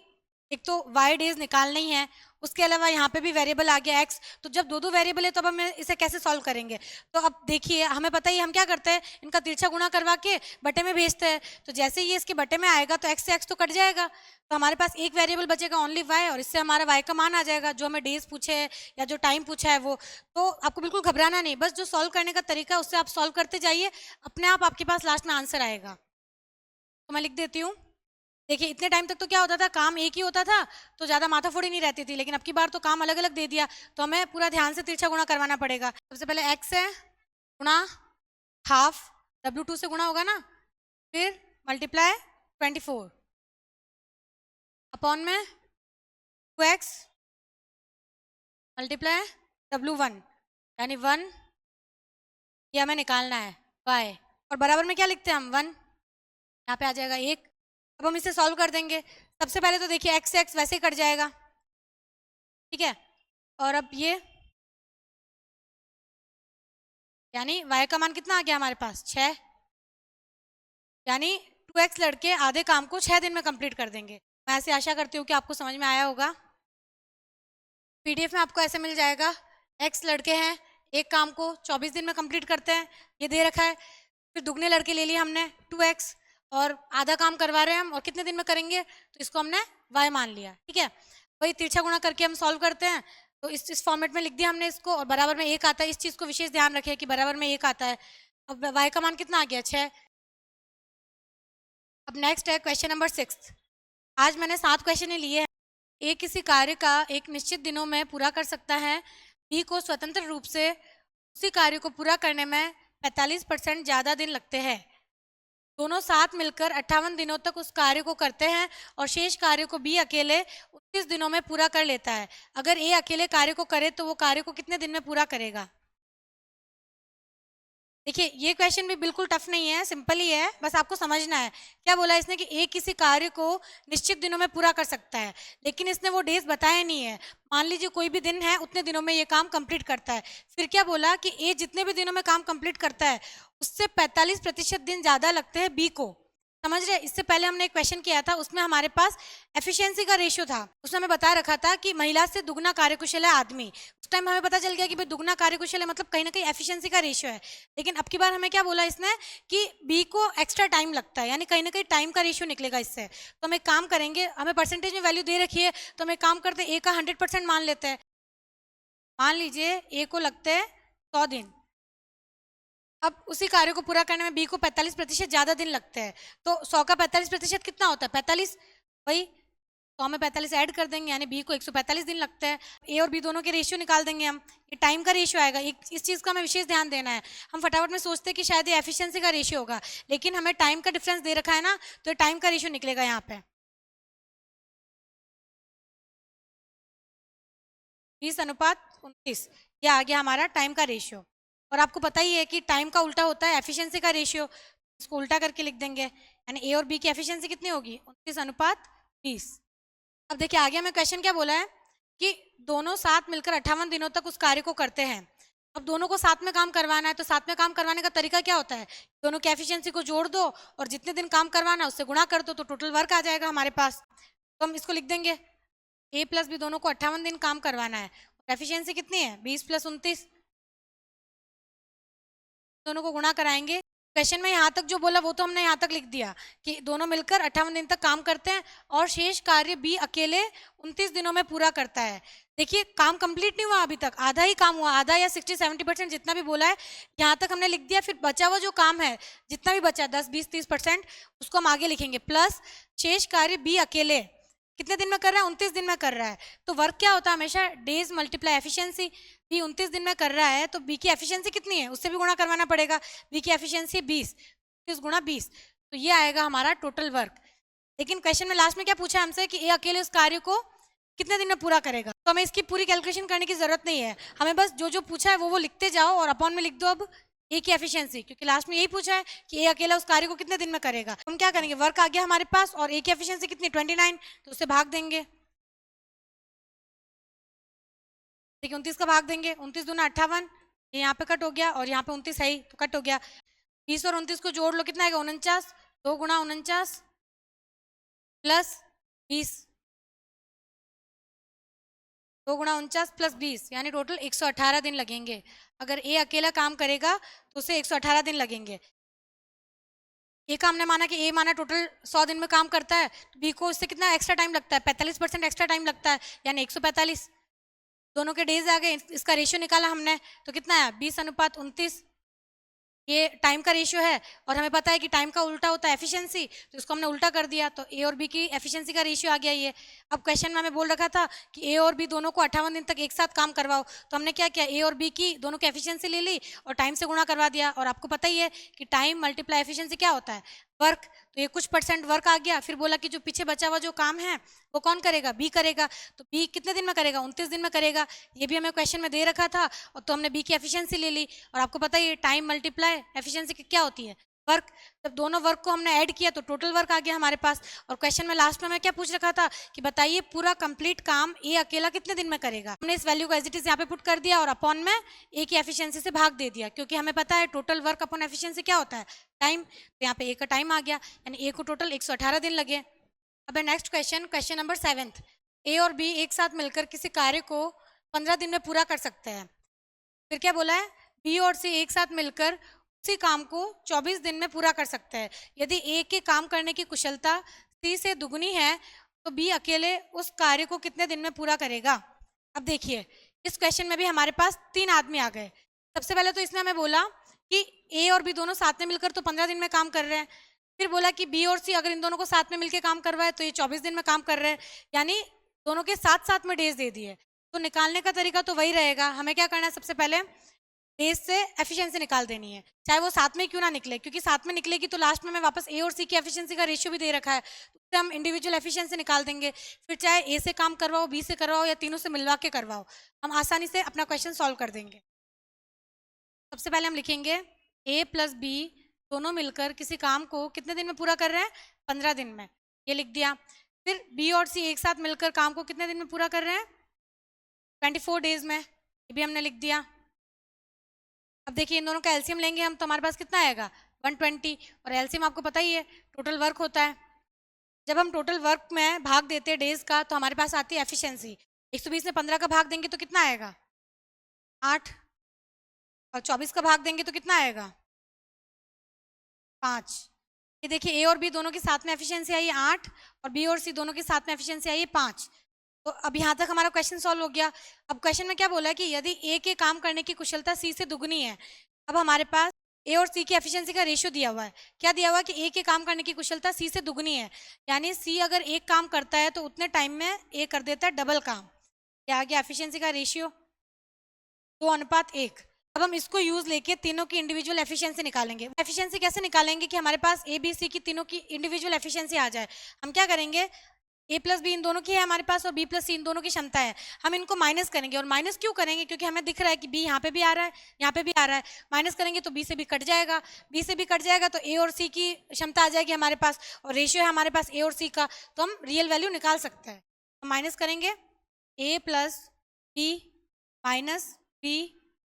एक तो y डेज निकालना ही है, उसके अलावा यहाँ पे भी वेरिएबल आ गया x, तो जब दो दो वेरिएबल है तो अब हम इसे कैसे सॉल्व करेंगे। तो अब देखिए हमें पता ही हम क्या करते हैं, इनका तिरछा गुणा करवा के बटे में भेजते हैं, तो जैसे ही ये इसके बटे में आएगा तो x से x तो कट जाएगा, तो हमारे पास एक वेरिएबल बचेगा ओनली y, और इससे हमारा y का मान आ जाएगा जो हमें डेज पूछे है या जो टाइम पूछा है वो। तो आपको बिल्कुल घबराना नहीं, बस जो सॉल्व करने का तरीका है उससे आप सॉल्व करते जाइए, अपने आप आपके पास लास्ट में आंसर आएगा। तो मैं लिख देती हूँ। देखिए इतने टाइम तक तो क्या होता था, काम एक ही होता था तो ज्यादा माथाफोड़ी नहीं रहती थी, लेकिन अब की बार तो काम अलग अलग दे दिया, तो हमें पूरा ध्यान से तिरछा गुणा करवाना पड़ेगा। सबसे पहले x है गुणा हाफ, W2 से गुणा होगा ना, फिर मल्टीप्लाई 24 अपॉन में 2x मल्टीप्लाई W1 यानी 1, ये हमें निकालना है y। और बराबर में क्या लिखते हैं हम 1, यहाँ पे आ जाएगा 1। अब हम इसे सॉल्व कर देंगे। सबसे पहले तो देखिए x से x वैसे ही कट जाएगा, ठीक है। और अब ये यानी y का मान कितना आ गया हमारे पास 6, यानी 2x लड़के आधे काम को 6 दिन में कंप्लीट कर देंगे। मैं ऐसे आशा करती हूँ कि आपको समझ में आया होगा। पीडीएफ में आपको ऐसे मिल जाएगा, x लड़के हैं एक काम को 24 दिन में कंप्लीट करते हैं, ये दे रखा है। फिर दुगने लड़के ले लिए हमने 2x, और आधा काम करवा रहे हैं हम, और कितने दिन में करेंगे तो इसको हमने y मान लिया, ठीक है। वही तिरछा गुणा करके हम सॉल्व करते हैं, तो इस फॉर्मेट में लिख दिया हमने इसको, और बराबर में 1 आता है। इस चीज को विशेष ध्यान रखें कि बराबर में 1 आता है। अब y का मान कितना आ गया 6। अब नेक्स्ट है क्वेश्चन नंबर 6। आज मैंने 7 क्वेश्चन लिए हैं। ए किसी कार्य का एक निश्चित दिनों में पूरा कर सकता है, बी को स्वतंत्र रूप से उसी कार्य को पूरा करने में 45% ज़्यादा दिन लगते हैं। दोनों साथ मिलकर 58 दिनों तक उस कार्य को करते हैं और शेष कार्य को बी अकेले 29 दिनों में पूरा कर लेता है। अगर ए अकेले कार्य को करे तो वो कार्य को कितने दिन में पूरा करेगा? देखिए ये क्वेश्चन भी बिल्कुल टफ नहीं है, सिंपल ही है, बस आपको समझना है। क्या बोला इसने कि ए किसी कार्य को निश्चित दिनों में पूरा कर सकता है, लेकिन इसने वो डेज बताया नहीं है। मान लीजिए कोई भी दिन है, उतने दिनों में ये काम कंप्लीट करता है। फिर क्या बोला कि ए जितने भी दिनों में काम कंप्लीट करता है उससे 45% दिन ज्यादा लगते हैं बी को। समझ रहे? इससे पहले हमने एक क्वेश्चन किया था, उसमें हमारे पास एफिशिएंसी का रेशियो था। उसमें हमें बता रखा था कि महिला से दुगना कार्यकुशल है आदमी। उस टाइम हमें पता चल गया कि भाई दुगना कार्यकुशल है मतलब कहीं ना कहीं एफिशिएंसी का रेशियो है। लेकिन अब की बार हमें क्या बोला इसने कि बी को एक्स्ट्रा टाइम लगता है, यानी कहीं ना कहीं टाइम का रेशियो निकलेगा इससे। तो हम एक काम करेंगे, हमें परसेंटेज में वैल्यू दे रखी है, तो हम एक काम करते हैं, ए का 100% मान लेते हैं। मान लीजिए ए को लगते हैं 100 दिन। अब उसी कार्य को पूरा करने में बी को 45% ज्यादा दिन लगते हैं। तो 100 का 45% कितना होता है? 45। वही 100 में 45 ऐड कर देंगे, यानी बी को 145 दिन लगता है। ए और बी दोनों के रेशियो निकाल देंगे हम, ये टाइम का रेशियो आएगा। इस चीज का हमें विशेष ध्यान देना है। हम फटाफट में सोचते हैं कि शायद ये एफिशिएंसी का रेशियो होगा, लेकिन हमें टाइम का डिफरेंस दे रखा है ना, तो टाइम का रेशियो निकलेगा यहाँ पे। 20:29, ये आ गया हमारा टाइम का रेशियो। और आपको पता ही है कि टाइम का उल्टा होता है एफिशिएंसी का रेशियो। इसको उल्टा करके लिख देंगे, यानी ए और बी की एफिशिएंसी कितनी होगी? 29:20। अब देखिए आगे हमें क्वेश्चन क्या बोला है कि दोनों साथ मिलकर 58 दिनों तक उस कार्य को करते हैं। अब दोनों को साथ में काम करवाना है, तो साथ में काम करवाने का तरीका क्या होता है? दोनों की एफिशिएंसी को जोड़ दो और जितने दिन काम करवाना है उससे गुणा कर दो, तो टोटल वर्क आ जाएगा हमारे पास। तो हम इसको लिख देंगे, ए प्लस बी दोनों को 58 दिन काम करवाना है। एफिशिएंसी कितनी है? 20 + 29, दोनों को गुणा कराएंगे। क्वेश्चन में यहाँ तक जो बोला वो तो हमने यहाँ तक लिख दिया कि दोनों मिलकर 58 दिन तक काम करते हैं और शेष कार्य बी अकेले 29 दिनों में पूरा करता है। देखिए काम कंप्लीट नहीं हुआ अभी तक, आधा ही काम हुआ, आधा या 60-70% जितना भी बोला है यहाँ तक हमने लिख दिया। फिर बचा हुआ जो काम है, जितना भी बचा 10-20-30%, उसको हम आगे लिखेंगे। प्लस शेष कार्य बी अकेले कितने दिन में कर रहा है? 29 दिन में कर रहा है। तो वर्क क्या होता है हमेशा? Days multiply efficiency. बी 29 दिन में कर रहा है, तो बी की एफिशिएंसी कितनी है उससे भी गुणा करवाना पड़ेगा। बी की एफिशिएंसी 20, 30 × 20, तो ये आएगा हमारा टोटल वर्क। लेकिन क्वेश्चन में लास्ट में क्या पूछा हमसे कि ए अकेले उस कार्य को कितने दिन में पूरा करेगा। तो हमें इसकी पूरी कैलकुलेशन करने की जरूरत नहीं है, हमें बस जो जो पूछा है वो लिखते जाओ और अपॉन में लिख दो अब ए की एफिशिएंसी, क्योंकि लास्ट में यही पूछा है कि ए अकेला उस कार्य को कितने दिन में करेगा। हम क्या करेंगे, वर्क आ गया हमारे पास और ए की एफिशिएंसी कितनी? 29, तो उससे भाग देंगे। देखिए 29 का भाग देंगे, 29 दूना 58, ये यहाँ पे कट हो गया और यहाँ पे 29 है ही तो कट हो गया। 20 और 29 को जोड़ लो, कितना आएगा? 49, 2 × 49 + 20, 2 × 49 + 20, यानी टोटल 118 दिन लगेंगे। अगर ए अकेला काम करेगा तो उसे 118 दिन लगेंगे। ए का हमने माना कि ए माना टोटल 100 दिन में काम करता है, तो बी को उससे कितना एक्स्ट्रा टाइम लगता है? 45% एक्स्ट्रा टाइम लगता है, यानी 145। दोनों के डेज आ गए, इसका रेशियो निकाला हमने, तो कितना है? 20:29। ये टाइम का रेशियो है और हमें पता है कि टाइम का उल्टा होता है एफिशिएंसी, तो इसको हमने उल्टा कर दिया, तो ए और बी की एफिशिएंसी का रेशियो आ गया ये। अब क्वेश्चन में हमें बोल रखा था कि ए और बी दोनों को 58 दिन तक एक साथ काम करवाओ, तो हमने क्या किया? ए और बी की दोनों की एफिशिएंसी ले ली और टाइम से गुणा करवा दिया। और आपको पता ही है कि टाइम मल्टीप्लाई एफिशिएंसी क्या होता है? वर्क। तो ये कुछ % वर्क आ गया। फिर बोला कि जो पीछे बचा हुआ जो काम है वो कौन करेगा? बी करेगा। तो बी कितने दिन में करेगा? 29 दिन में करेगा। ये भी हमें क्वेश्चन में दे रखा था, और तो हमने बी की एफिशिएंसी ले ली। और आपको पता ही है टाइम मल्टीप्लाई एफिशिएंसी क्या होती है? वर्क, जब दोनों वर्क को हमने ऐड किया तो टोटल वर्क आ गया हमारे पास। और क्वेश्चन में लास्ट में मैं क्या पूछ रखा था कि बताइए पूरा कंप्लीट काम ए अकेला कितने दिन में करेगा। हमने इस वैल्यू को एज इट इज यहाँ पे पुट कर दिया और अपॉन में ए की एफिशिएंसी से भाग दे दिया, क्योंकि हमें पता है टोटल वर्क अपॉन एफिशिएंसी क्या होता है, टाइम। तो यहाँ पे ए का टाइम आ गया, यानी ए को टोटल 118 दिन लगे। अब नेक्स्ट क्वेश्चन, क्वेश्चन नंबर 7। ए और बी एक साथ मिलकर किसी कार्य को 15 दिन में पूरा कर सकते हैं। फिर क्या बोला है, बी और सी एक साथ मिलकर उसी काम को 24 दिन में पूरा कर सकते हैं। यदि ए के काम करने की कुशलता सी से दुगनी है तो बी अकेले उस कार्य को कितने दिन में पूरा करेगा। अब देखिए इस क्वेश्चन में भी हमारे पास 3 आदमी आ गए। सबसे पहले तो इसने हमें बोला कि ए और बी दोनों साथ में मिलकर तो 15 दिन में काम कर रहे हैं। फिर बोला कि बी और सी अगर इन दोनों को साथ में मिलकर काम करवाए तो ये 24 दिन में काम कर रहे हैं, यानी दोनों के साथ साथ में डेज दे दिए। तो निकालने का तरीका तो वही रहेगा, हमें क्या करना है, सबसे पहले डेज से एफिशिएंसी निकाल देनी है, चाहे वो साथ में क्यों ना निकले, क्योंकि साथ में निकलेगी तो लास्ट में मैं वापस ए और सी की एफिशिएंसी का रेशियो भी दे रखा है, तो उससे हम इंडिविजुअल एफिशिएंसी निकाल देंगे। फिर चाहे ए से काम करवाओ, बी से करवाओ या तीनों से मिलवा के करवाओ, हम आसानी से अपना क्वेश्चन सॉल्व कर देंगे। सबसे पहले हम लिखेंगे ए प्लस बी दोनों मिलकर किसी काम को कितने दिन में पूरा कर रहे हैं, 15 दिन में, ये लिख दिया। फिर बी और सी एक साथ मिलकर काम को कितने दिन में पूरा कर रहे हैं, 24 डेज में, ये भी हमने लिख दिया। अब देखिए इन दोनों का एलसीएम लेंगे हम तो हमारे पास कितना आएगा, 120, और एलसीएम आपको पता ही है टोटल वर्क होता है। जब हम टोटल वर्क में भाग देते हैं डेज का तो हमारे पास आती है एफिशिएंसी। 120 में 15 का भाग देंगे तो कितना आएगा, 8, और 24 का भाग देंगे तो कितना आएगा, 5। ये देखिए ए और बी दोनों के साथ में एफिशिएंसी आई है 8 और बी और सी दोनों के साथ में एफिशिएंसी आई है 5। तो अब यहाँ तक हमारा क्वेश्चन सॉल्व हो गया। अब क्वेश्चन में क्या बोला है कि यदि ए के काम करने की कुशलता सी से दुगनी है। अब हमारे पास ए और सी की एफिशिएंसी का रेशियो दिया हुआ है, क्या दिया हुआ है कि ए के काम करने की कुशलता सी से दुगनी है, यानी सी अगर एक काम करता है तो उतने टाइम में ए कर देता है डबल काम। क्या आ गया एफिशिएंसी का रेशियो, 2:1। अब हम इसको यूज लेके तीनों की इंडिविजुअल एफिशिएंसी निकालेंगे। एफिशिएंसी कैसे निकालेंगे कि हमारे पास ए बी सी की तीनों की इंडिविजुअल एफिशिएंसी आ जाए। हम क्या करेंगे, ए प्लस बी इन दोनों की है हमारे पास और बी प्लस सी इन दोनों की क्षमता है, हम इनको माइनस करेंगे। और माइनस क्यों करेंगे, क्योंकि हमें दिख रहा है कि बी यहाँ पे भी आ रहा है, यहाँ पे भी आ रहा है, माइनस करेंगे तो बी से भी कट जाएगा, बी से भी कट जाएगा तो ए और सी की क्षमता आ जाएगी हमारे पास, और रेशियो है हमारे पास ए और सी का, तो हम रियल वैल्यू निकाल सकते हैं। हम माइनस करेंगे A plus B minus B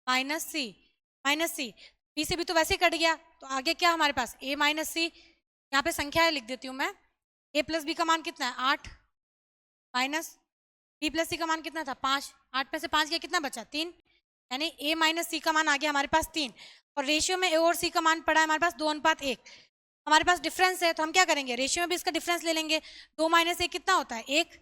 minus C, B से भी तो वैसे ही कट गया, तो आगे क्या हमारे पास ए माइनस सी, यहाँ पे संख्या लिख देती हूँ मैं, ए प्लस बी का मान कितना है 8 माइनस बी प्लस सी का मान कितना था 5, 8 में से 5 गया कितना बचा 3, यानी ए माइनस सी का मान आ गया हमारे पास 3। और रेशियो में ए और सी का मान पड़ा है हमारे पास 2:1। हमारे पास डिफरेंस है तो हम क्या करेंगे, रेशियो में भी इसका डिफरेंस ले लेंगे, 2 - 1 कितना होता है 1,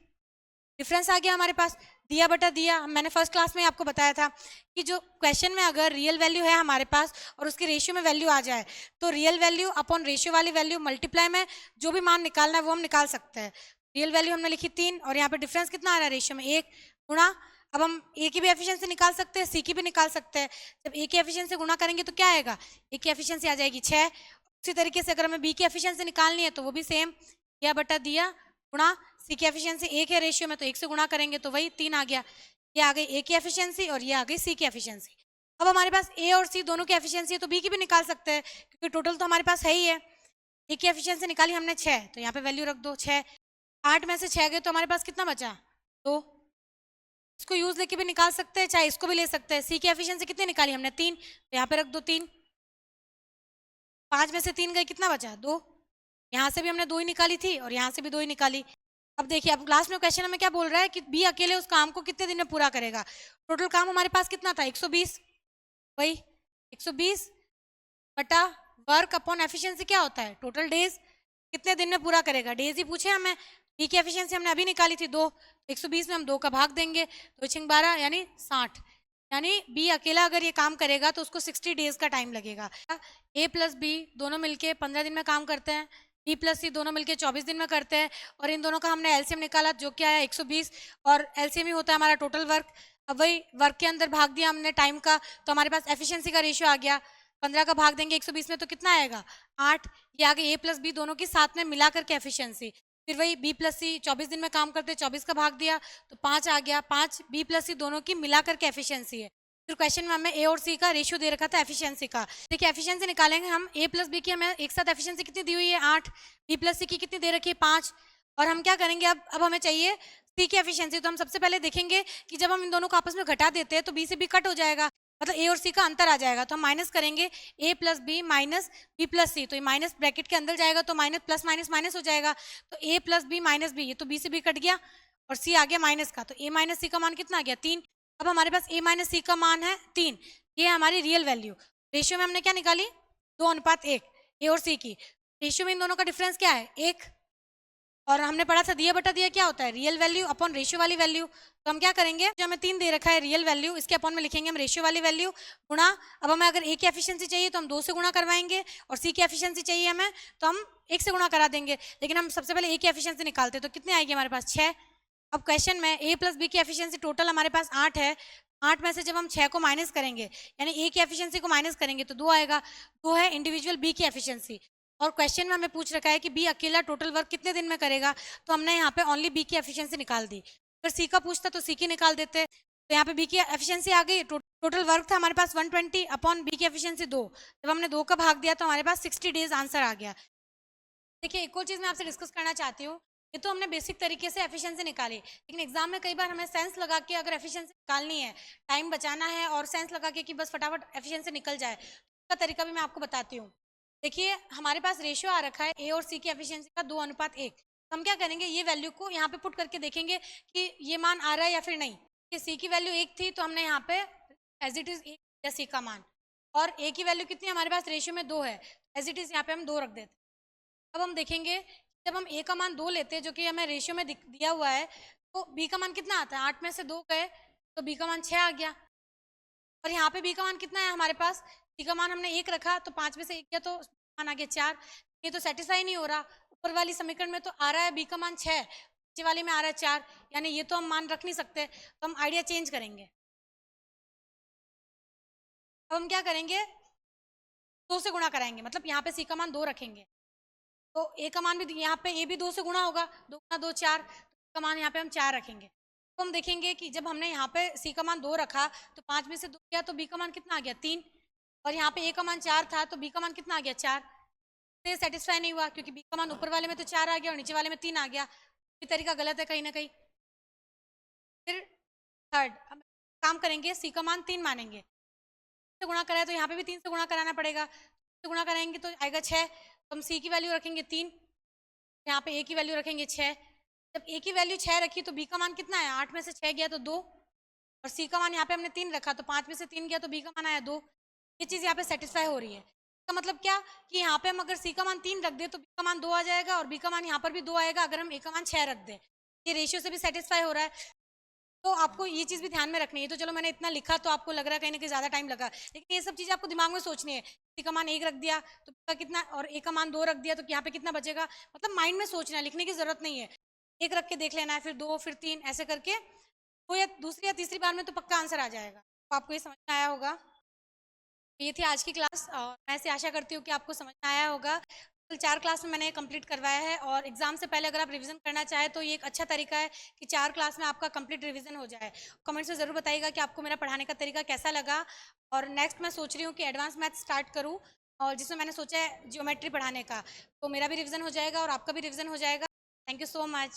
डिफरेंस आ गया हमारे पास, दिया बटा दिया। मैंने फर्स्ट क्लास में आपको बताया था कि जो क्वेश्चन में अगर रियल वैल्यू है हमारे पास और उसकी रेशियो में वैल्यू आ जाए तो रियल वैल्यू अपॉन रेशियो वाली वैल्यू मल्टीप्लाई में जो भी मान निकालना है वो हम निकाल सकते हैं। रियल वैल्यू हमने लिखी 3 और यहाँ पे डिफरेंस कितना आ रहा है रेशियो में 1 गुणा। अब हम ए की भी एफिशिएंसी निकाल सकते हैं, सी की भी निकाल सकते हैं। जब ए की एफिशिएंसी गुणा करेंगे तो क्या आएगा, ए की एफिशिएंसी आ जाएगी 6। उसी तरीके से अगर हमें बी की एफिशिएंसी निकालनी है तो वो भी सेम, दिया बटा दिया गुणा, सी की एफिशिएंसी 1 है रेशियो में तो 1 से गुणा करेंगे तो वही 3 आ गया। ये आ गई ए की एफिशिएंसी और ये आ गई सी की एफिशिएंसी। अब हमारे पास ए और सी दोनों की एफिशिएंसी है तो बी की भी निकाल सकते हैं, क्योंकि टोटल तो हमारे पास है ही है। ए की एफिशिएंसी निकाली हमने 6 तो यहाँ पे वैल्यू रख दो 6, 8 में से 6 गए तो हमारे पास कितना बचा 2। इसको यूज लेके भी निकाल सकते हैं, चाहे इसको भी ले सकते हैं। सी की एफिशिएंसी कितनी निकाली हमने 3 तो यहाँ पे रख दो 3, 5 में से 3 गए कितना बचा 2, यहाँ से भी हमने 2 ही निकाली थी और यहाँ से भी 2 ही निकाली। अब देखिए अब लास्ट में क्वेश्चन हमें क्या बोल रहा है कि बी अकेले उस काम को कितने दिन में पूरा करेगा। टोटल काम हमारे पास कितना था 120, वही 120 बटा वर्क अपॉन एफिशिएंसी क्या होता है टोटल डेज, कितने दिन में पूरा करेगा, डेज ही पूछे हमें। बी की एफिशिएंसी हमने अभी निकाली थी 2, 120 में हम 2 का भाग देंगे तो 12 यानी 60, यानी बी अकेला अगर ये काम करेगा तो उसको 60 डेज का टाइम लगेगा। ए प्लस बी दोनों मिलके 15 दिन में काम करते हैं, बी प्लस सी दोनों मिलके 24 दिन में करते हैं, और इन दोनों का हमने एलसीएम निकाला जो क्या है 120, और एलसीएम ही होता है हमारा टोटल वर्क। अब वही वर्क के अंदर भाग दिया हमने टाइम का तो हमारे पास एफिशिएंसी का रेशियो आ गया, 15 का भाग देंगे 120 में तो कितना आएगा 8। ये आ गई ए प्लस बी दोनों की साथ में मिला करके एफिशिएंसी। फिर वही बी प्लस सी 24 दिन में काम करते 24 का भाग दिया तो 5 आ गया, 5 बी प्लस सी दोनों की मिला करके एफिशिएंसी है। फिर क्वेश्चन में हमें ए और सी का रेशियो दे रखा था एफिशिएंसी का। देखिए एफिशिएंसी निकालेंगे हम, ए प्लस बी की हमें एक साथ एफिशिएंसी कितनी दी हुई है 8, बी प्लस सी की कितनी दे रखी है 5, और हम क्या करेंगे अब हमें चाहिए सी की एफिशिएंसी। तो हम सबसे पहले देखेंगे कि जब हम इन दोनों को आपस में घटा देते हैं तो बी से बी कट हो जाएगा, मतलब ए और सी का अंतर आ जाएगा। तो हम माइनस करेंगे A plus B minus B plus C, तो ये माइनस ब्रैकेट के अंदर जाएगा तो माइनस प्लस माइनस माइनस हो जाएगा। तो ए प्लस बी माइनस बी, ये तो बी से बी कट गया और सी आ गया माइनस का, तो ए माइनस सी का मान कितना आ गया 3। अब हमारे पास ए माइनस सी का मान है 3, ये है हमारी रियल वैल्यू। रेशियो में हमने क्या निकाली 2:1, ए और सी की। रेशियो में इन दोनों का डिफरेंस क्या है 1, और हमने पढ़ा था दिया बटा दिया क्या होता है रियल वैल्यू अपॉन रेशियो वाली वैल्यू। तो हम क्या करेंगे, जो हमें 3 दे रखा है रियल वैल्यू, इसके अपॉन में लिखेंगे हम रेशियो वाली वैल्यू गुणा। अब हमें अगर ए की एफिशिएंसी चाहिए तो हम 2 से गुणा करवाएंगे, और सी की एफिशिएंसी चाहिए हमें तो हम 1 से गुणा करा देंगे। लेकिन हम सबसे पहले ए की एफिशिएंसी निकालते हैं, तो कितनी आएगी हमारे पास 6। अब क्वेश्चन में ए प्लस बी की एफिशिएंसी टोटल हमारे पास 8 है, 8 में से जब हम 6 को माइनस करेंगे यानी ए की एफिशिएंसी को माइनस करेंगे तो 2 आएगा, 2 है इंडिविजुअल बी की एफिशिएंसी। और क्वेश्चन में हमें पूछ रखा है कि बी अकेला टोटल वर्क कितने दिन में करेगा, तो हमने यहाँ पे ओनली बी की एफिशिएंसी निकाल दी। अगर सी का पूछता तो सी की निकाल देते, तो यहाँ पे बी की एफिशिएंसी आ गई। टोटल वर्क था हमारे पास 120 अपॉन बी की एफिशिएंसी 2, जब हमने 2 का भाग दिया तो हमारे पास 60 डेज आंसर आ गया। देखिए एक और चीज़ मैं आपसे डिस्कस करना चाहती हूँ, ये तो हमने बेसिक तरीके से एफिशिएंसी निकाली, लेकिन एग्जाम में कई बार हमें सेंस लगा के अगर एफिशिएंसी निकालनी है, टाइम बचाना है और सेंस लगा के कि बस फटाफट एफिशिएंसी निकल जाए, तो उसका तरीका भी मैं आपको बताती हूँ। देखिए हमारे पास रेशियो आ रखा है ए और सी की एफिशिएंसी का 2:1। तो हम क्या करेंगे, ये वैल्यू को यहाँ पे पुट करके देखेंगे कि ये मान आ रहा है या फिर नहीं। कि सी की वैल्यू 1 थी तो हमने यहाँ पे एज इट इज 1 या सी का मान, और ए की वैल्यू कितनी हमारे पास रेशियो में 2 है, एज इट इज यहाँ पे हम 2 रख देते। अब हम देखेंगे जब हम ए का मान 2 लेते हैं जो कि हमें रेशियो में दिया हुआ है, तो बी का मान कितना आता है, 8 में से 2 गए तो बी का मान 6 आ गया। और यहाँ पे बी का मान कितना है हमारे पास, बी का मान हमने 1 रखा तो 5 में से 1 गया तो मान आ गया 4। ये तो सेटिस्फाई नहीं हो रहा, ऊपर वाली समीकरण में तो आ रहा है बी का मान 6, नीचे वाली में आ रहा है 4, यानी ये तो हम मान रख नहीं सकते, तो हम आइडिया चेंज करेंगे। अब हम क्या करेंगे, 2 से गुणा कराएंगे, मतलब यहाँ पे सी का मान 2 रखेंगे तो ए का मान भी यहाँ पे ए भी 2 से गुणा होगा, 2 गुणा 2 4, का मान यहाँ पे हम 4 रखेंगे। तो हम देखेंगे कि जब हमने यहाँ पे सी का मान 2 रखा तो 5 में से 2 गया तो बी का मान कितना आ गया 3, और यहाँ पे ए का मान 4 था तो बी का मान कितना आ गया 4। तो सेटिस्फाई नहीं हुआ क्योंकि बी का मान ऊपर वाले में तो 4 आ गया और नीचे वाले में 3 आ गया, ये तरीका गलत है कहीं ना कहीं। फिर थर्ड काम करेंगे, सी का मान 3 मानेंगे, से गुणा कराए तो यहाँ पे भी 3 से गुणा कराना पड़ेगा, से गुणा कराएंगे तो आएगा 6, तो हम सी की वैल्यू रखेंगे 3, यहाँ पे ए की वैल्यू रखेंगे 6। जब ए की वैल्यू 6 रखी तो बी का मान कितना है, 8 में से 6 गया तो 2, और सी का मान यहाँ पे हमने 3 रखा तो 5 में से 3 गया तो बी का मान आया 2। ये चीज़ यहाँ पे सेटिस्फाई हो रही है। इसका मतलब क्या कि यहाँ पे हम अगर सी का मान 3 रख दे तो बी का मान 2 आ जाएगा, और बी का मान यहाँ पर भी 2 आएगा अगर हम ए का मान 6 रख दे। ये रेशियो से भी सेटिस्फाई हो रहा है, तो आपको ये चीज़ भी ध्यान में रखनी है। तो चलो मैंने इतना लिखा तो आपको लग रहा है कहीं ना कहीं ज़्यादा टाइम लगा, लेकिन ये सब चीज़ें आपको दिमाग में सोचनी है। सी का मान 1 रख दिया तो बी का कितना, और ए का मान 2 रख दिया तो यहाँ पे कितना बचेगा, मतलब माइंड में सोचना है, लिखने की जरूरत नहीं है। 1 रख के देख लेना है, फिर 2, फिर 3, ऐसे करके वो या दूसरी या तीसरी बार में तो पक्का आंसर आ जाएगा। तो आपको ये समझ में आया होगा। ये थी आज की क्लास, और मैं ऐसे आशा करती हूँ कि आपको समझ में आया होगा। कल 4 क्लास में मैंने कंप्लीट करवाया है, और एग्जाम से पहले अगर आप रिवीजन करना चाहें तो ये एक अच्छा तरीका है कि 4 क्लास में आपका कंप्लीट रिवीजन हो जाए। कमेंट्स में ज़रूर बताइएगा कि आपको मेरा पढ़ाने का तरीका कैसा लगा। और नेक्स्ट मैं सोच रही हूँ कि एडवांस मैथ स्टार्ट करूँ, और जिसमें मैंने सोचा है ज्योमेट्री पढ़ाने का, तो मेरा भी रिविजन हो जाएगा और आपका भी रिविजन हो जाएगा। Thank you so much.